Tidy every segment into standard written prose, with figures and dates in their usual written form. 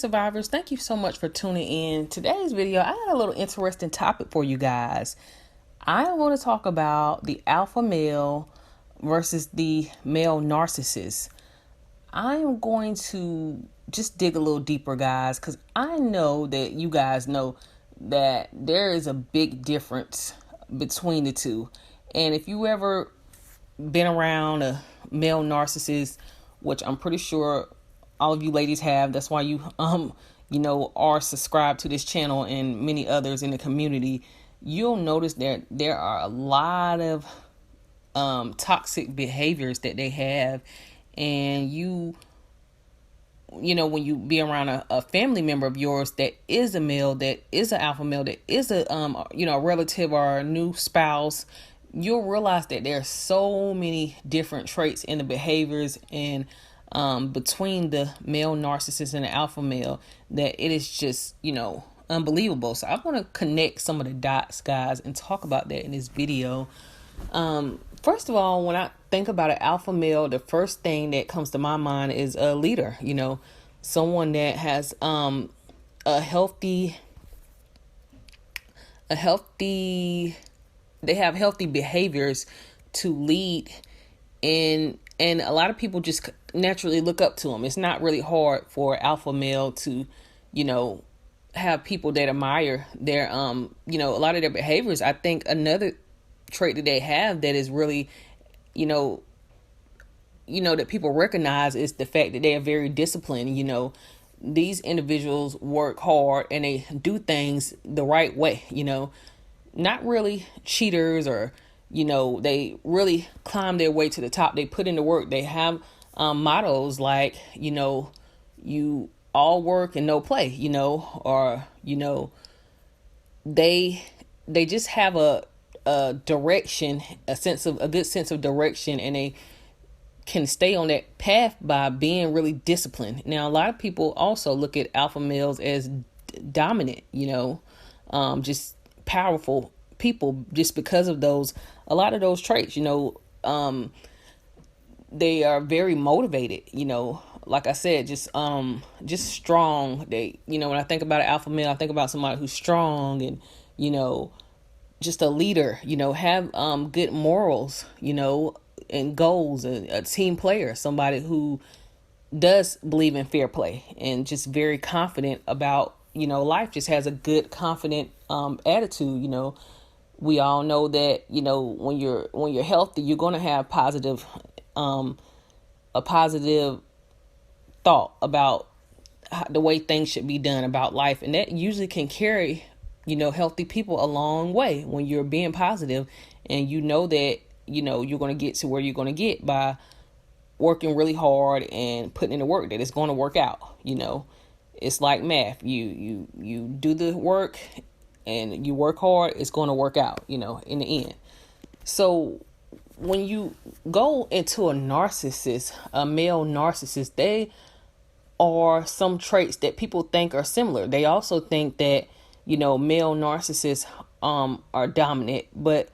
survivors, thank you so much for tuning in. Today's video, I got a little interesting topic for you guys. I want to talk about the alpha male versus the male narcissist. I am going to just dig a little deeper, guys, because I know that you guys know that there is a big difference between the two. And if you ever been around a male narcissist, which I'm pretty sure all of you ladies have, that's why you are subscribed to this channel and many others in the community, you'll notice that there are a lot of toxic behaviors that they have. And when you be around a family member of yours that is a male, that is an alpha male, that is a relative or a new spouse, you'll realize that there are so many different traits in the behaviors and between the male narcissist and the alpha male that it is just unbelievable. So I want to connect some of the dots, guys, and talk about that in this video. First of all, when I think about an alpha male, the first thing that comes to my mind is a leader, someone that has they have healthy behaviors to lead, and a lot of people just naturally look up to them. It's not really hard for alpha male to, have people that admire their a lot of their behaviors. I think another trait that they have that is really, that people recognize is the fact that they are very disciplined. These individuals work hard and they do things the right way, not really cheaters or, they really climb their way to the top. They put in the work. They have mottos like, you all work and no play, or, they just have a direction, a good sense of direction, and they can stay on that path by being really disciplined. Now, a lot of people also look at alpha males as dominant, just powerful people just because of a lot of those traits. They are very motivated, like I said, just strong. They, when I think about an alpha male, I think about somebody who's strong and, just a leader, have good morals, and goals, a team player, somebody who does believe in fair play and just very confident about, life, just has a good, confident attitude. We all know that, when you're healthy, you're going to have a positive thought about the way things should be done about life. And that usually can carry healthy people a long way when you're being positive and that, you're going to get to where you're going to get by working really hard and putting in the work, that it's going to work out. It's like math. You do the work and you work hard, it's going to work out, in the end. So when you go into a narcissist, a male narcissist, they are some traits that people think are similar. They also think that male narcissists are dominant, but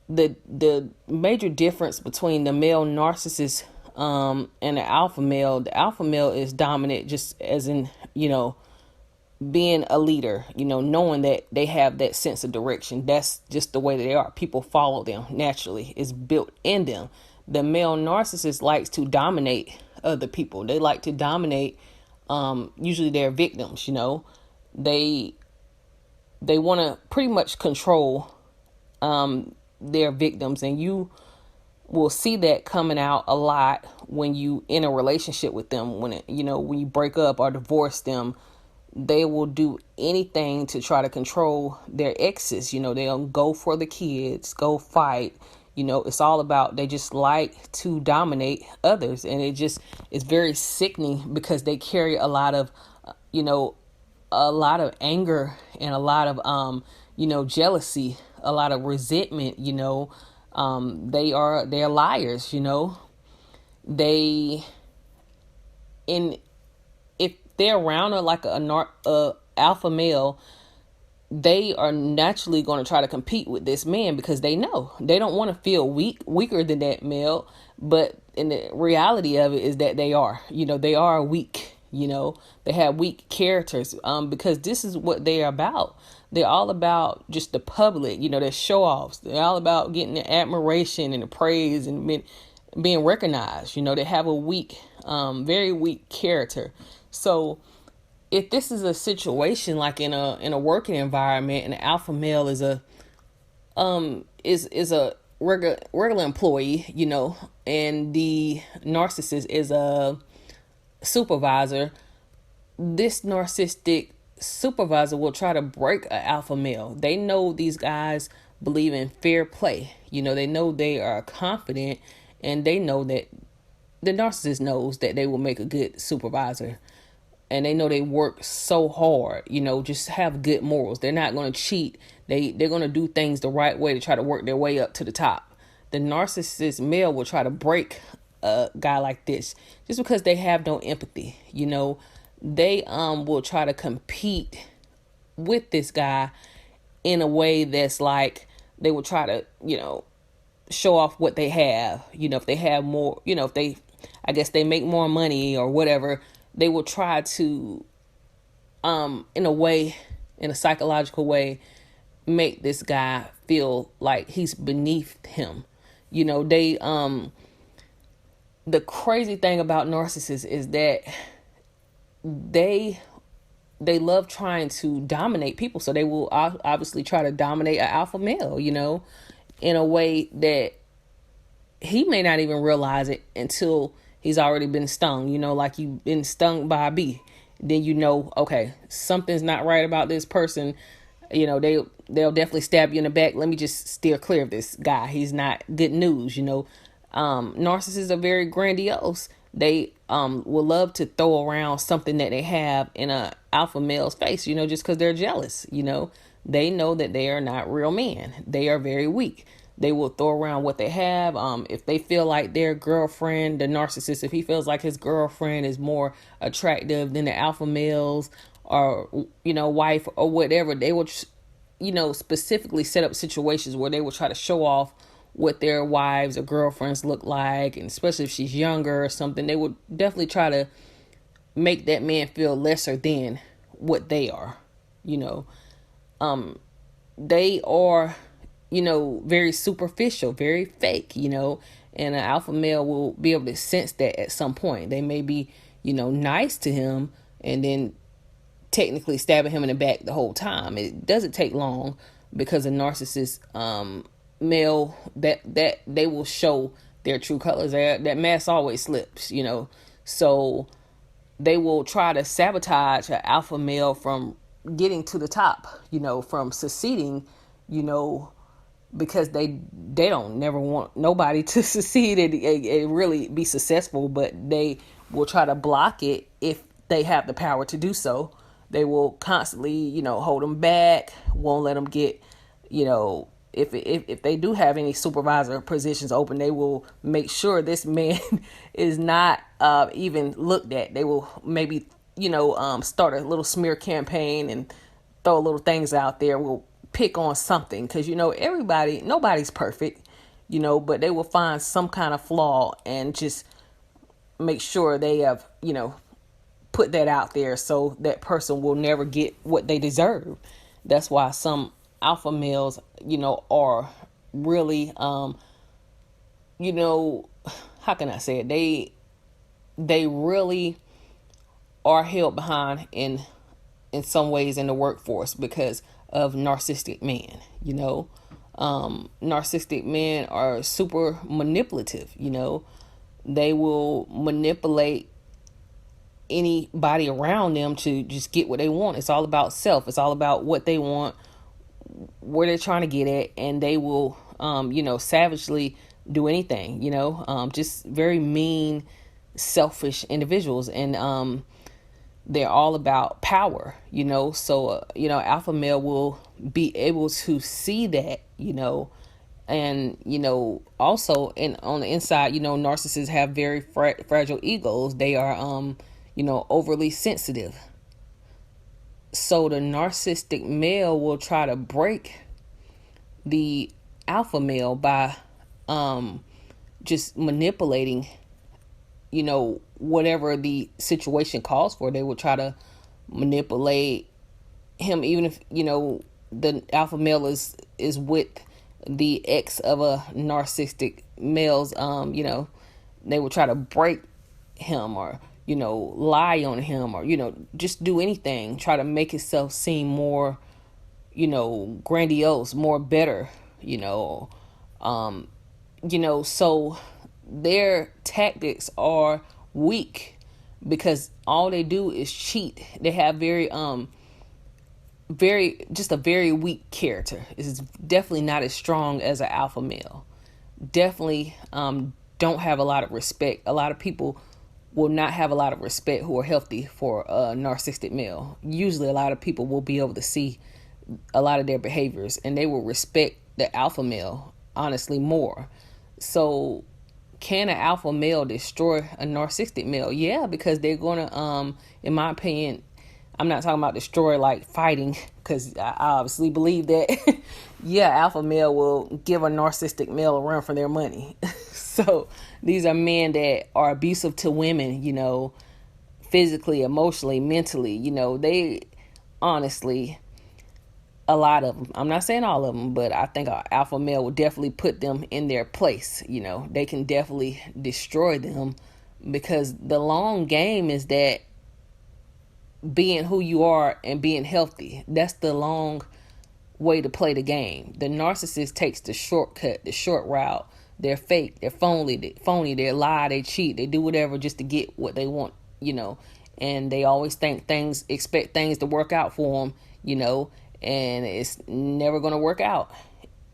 the major difference between the male narcissist and the alpha male is dominant, just as in being a leader, knowing that they have that sense of direction. That's just the way that they are. People follow them naturally. It's built in them. The male narcissist likes to dominate other people. They like to dominate usually their victims. They want to pretty much control their victims, and you will see that coming out a lot when you in a relationship with them. When you break up or divorce them, they will do anything to try to control their exes. They'll go for the kids, go fight. It's all about, they just like to dominate others, and it's very sickening because they carry a lot of anger and a lot of jealousy, a lot of resentment. They're liars. If they're around a alpha male, they are naturally going to try to compete with this man because they know they don't want to feel weaker than that male. But in the reality of it is that they are weak. They have weak characters, because this is what they're about. They're all about just the public, they're show offs. They're all about getting the admiration and the praise and being recognized. They have a weak, very weak character. So if this is a situation like in a working environment, and the alpha male is a regular employee, and the narcissist is a supervisor, this narcissistic supervisor will try to break an alpha male. They know these guys believe in fair play. They know they are confident, and they know that the narcissist knows that they will make a good supervisor. And they know they work so hard, just have good morals. They're not going to cheat. They're going to do things the right way to try to work their way up to the top. The narcissist male will try to break a guy like this just because they have no empathy. They will try to compete with this guy in a way that's like they will try to, show off what they have. If they have more, if they, I guess they make more money or whatever, they will try to, in a psychological way, make this guy feel like he's beneath him. The crazy thing about narcissists is that they love trying to dominate people. So they will obviously try to dominate an alpha male, in a way that he may not even realize it until he's already been stung, like you've been stung by a bee. Then okay, something's not right about this person. They'll definitely stab you in the back. Let me just steer clear of this guy. He's not good news. Narcissists are very grandiose. They will love to throw around something that they have in a alpha male's face, just because they're jealous. They know that they are not real men. They are very weak. They will throw around what they have. If they feel like their girlfriend, the narcissist, if he feels like his girlfriend is more attractive than the alpha males, or wife or whatever, they will specifically set up situations where they will try to show off what their wives or girlfriends look like, and especially if she's younger or something, they would definitely try to make that man feel lesser than what they are. They are very superficial, very fake, and an alpha male will be able to sense that at some point. They may be nice to him and then technically stabbing him in the back the whole time. It doesn't take long, because a narcissist male, that they will show their true colors. That mask always slips, so they will try to sabotage an alpha male from getting to the top, from succeeding, because they don't never want nobody to succeed and really be successful, but they will try to block it if they have the power to do so. They will constantly, hold them back, won't let them get, if they do have any supervisor positions open, they will make sure this man is not even looked at. They will maybe, start a little smear campaign and throw little things out there. Will pick on something, because nobody's perfect, but they will find some kind of flaw and just make sure they have, put that out there so that person will never get what they deserve. That's why some alpha males, are really, how can I say it? They really are held behind in some ways in the workforce because of narcissistic men. Narcissistic men are super manipulative. They will manipulate anybody around them to just get what they want. It's all about self. It's all about what they want, where they're trying to get at, and they will, savagely do anything. Just very mean, selfish individuals, and they're all about power. So alpha male will be able to see that, and also on the inside, narcissists have very fragile egos. They are overly sensitive. So the narcissistic male will try to break the alpha male by just manipulating whatever the situation calls for. They will try to manipulate him, even if the alpha male is with the ex of a narcissistic male's. They will try to break him, or lie on him, or just do anything, try to make himself seem more grandiose, more better, so their tactics are weak because all they do is cheat. They have just a very weak character. It's definitely not as strong as an alpha male. Definitely don't have a lot of respect. A lot of people will not have a lot of respect who are healthy for a narcissistic male. Usually a lot of people will be able to see a lot of their behaviors, and they will respect the alpha male honestly more. So can an alpha male destroy a narcissistic male? Yeah, because they're gonna in my opinion, I'm not talking about destroy like fighting, because I obviously believe that yeah, alpha male will give a narcissistic male a run for their money. So these are men that are abusive to women, physically, emotionally, mentally. They honestly, a lot of them, I'm not saying all of them, but I think an alpha male will definitely put them in their place. They can definitely destroy them, because the long game is that being who you are and being healthy, that's the long way to play the game. The narcissist takes the shortcut, the short route. They're fake, they're phony, they lie, they cheat, they do whatever just to get what they want, and they always expect things to work out for them, and it's never going to work out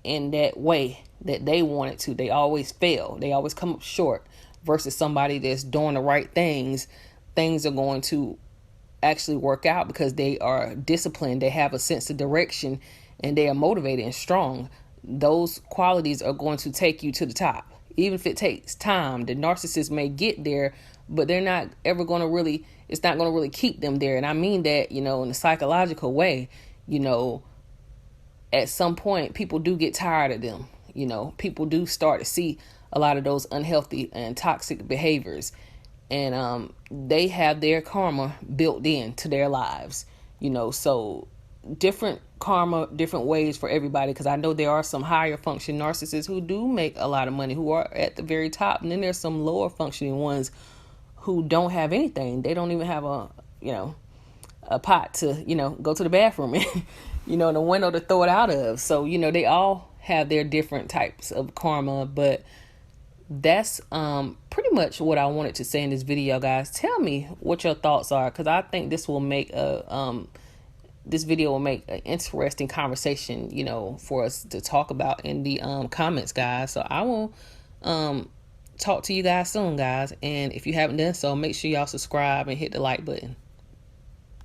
in that way that they want it to. They always fail, they always come up short, versus somebody that's doing the right things. Things are going to actually work out because they are disciplined, they have a sense of direction, and they are motivated and strong. Those qualities are going to take you to the top. Even if it takes time, the narcissist may get there, but they're not ever going to really, it's not going to really keep them there. And I mean that, in a psychological way. At some point, people do get tired of them. People do start to see a lot of those unhealthy and toxic behaviors. And they have their karma built into their lives. So different karma, different ways for everybody, because I know there are some higher function narcissists who do make a lot of money, who are at the very top, and then there's some lower functioning ones who don't have anything. They don't even have a pot to go to the bathroom in, and a window to throw it out of. So they all have their different types of karma, but that's pretty much what I wanted to say in this video, guys. Tell me what your thoughts are, because I think this will make this video will make an interesting conversation, for us to talk about in the comments, guys. So I will talk to you guys soon, guys. And if you haven't done so, make sure y'all subscribe and hit the like button.